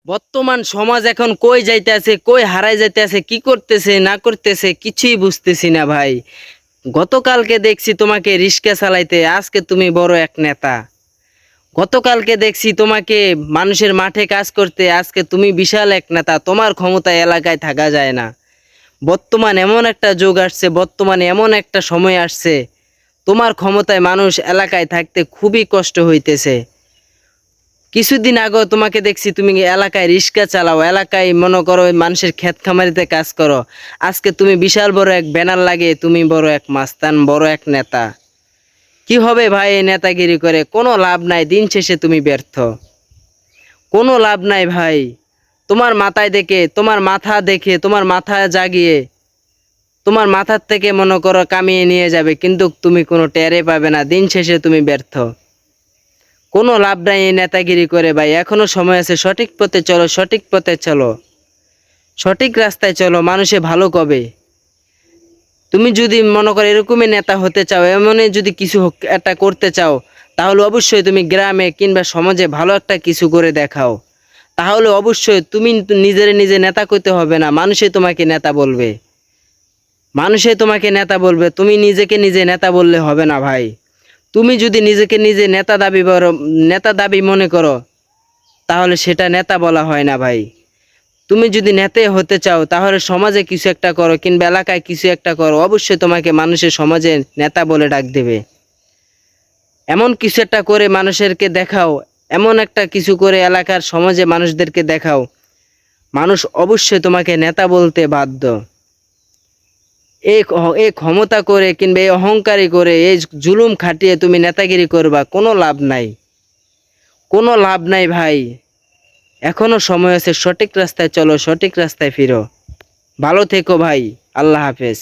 বর্তমান সমাজ এখন কই যাইতেছে, কই হারাই যাইতেছে, কি করতেছে না করতেছে কিছুই বুঝতেছি না ভাই। গতকালকে দেখছি তোমাকে রিক্সা চালাইতে, আজকে তুমি বড় এক নেতা। গতকালকে দেখছি তোমাকে মানুষের মাঠে কাজ করতে, আজকে তুমি বিশাল এক নেতা। তোমার ক্ষমতায় এলাকায় থাকা যায় না। বর্তমান এমন একটা যুগ আসছে, বর্তমানে এমন একটা সময় আসছে, তোমার ক্ষমতায় মানুষ এলাকায় থাকতে খুবই কষ্ট হইতেছে। কিছুদিন আগে তোমাকে দেখছি তুমি এলাকায় রিক্সা চালাও, এলাকায় মনে করো মানুষের ক্ষেত খামারিতে কাজ করো। আজকে তুমি বিশাল বড় এক ব্যানার লাগে তুমি বড় এক মাস্তান, বড় এক নেতা। কি হবে ভাই এই নেতাগিরি করে? কোনো লাভ নাই, দিন শেষে তুমি ব্যর্থ। কোনো লাভ নাই ভাই। তোমার মাথায় দেখে, তোমার মাথা দেখে, তোমার মাথা জাগিয়ে তোমার মাথার থেকে মনে করো কামিয়ে নিয়ে যাবে, কিন্তু তুমি কোনো টেরে পাবে না। দিন শেষে তুমি ব্যর্থ। কোনো লাভ নাই এই নেতাগিরি করে ভাই। এখনো সময় আছে, সঠিক পথে চলো, সঠিক পথে চলো, সঠিক রাস্তায় চলো। মানুষে ভালো কবে। তুমি যদি মনে করো এরকমই নেতা হতে চাও, এমনই যদি কিছু একটা করতে চাও, তাহলে অবশ্যই তুমি গ্রামে কিংবা সমাজে ভালো একটা কিছু করে দেখাও। তাহলে অবশ্যই তুমি নিজে নেতা করতে হবে না, মানুষে তোমাকে নেতা বলবে। মানুষে তোমাকে নেতা বলবে, তুমি নিজেকে নিজে নেতা বললে হবে না ভাই। তুমি যদি নিজেকে নিজে নেতা দাবি মনে করো, তাহলে সেটা নেতা বলা হয় না ভাই। তুমি যদি নেতা হতে চাও, তাহলে সমাজে কিছু একটা করো কিংবা এলাকায় কিছু একটা করো, অবশ্যই তোমাকে মানুষের সমাজে নেতা বলে ডাক দেবে। এমন কিছু একটা করে মানুষেরকে দেখাও, এমন একটা কিছু করে এলাকার সমাজে মানুষদেরকে দেখাও, মানুষ অবশ্যই তোমাকে নেতা বলতে বাধ্য। এই ক্ষমতা করে কিংবা এই অহংকারী করে, এই জুলুম খাটিয়ে তুমি নেতাগিরি করবা, কোনো লাভ নাই। কোনো লাভ নাই ভাই। এখনো সময় আছে, সঠিক রাস্তায় চলো, সঠিক রাস্তায় ফিরো। ভালো থেকো ভাই। আল্লাহ হাফেজ।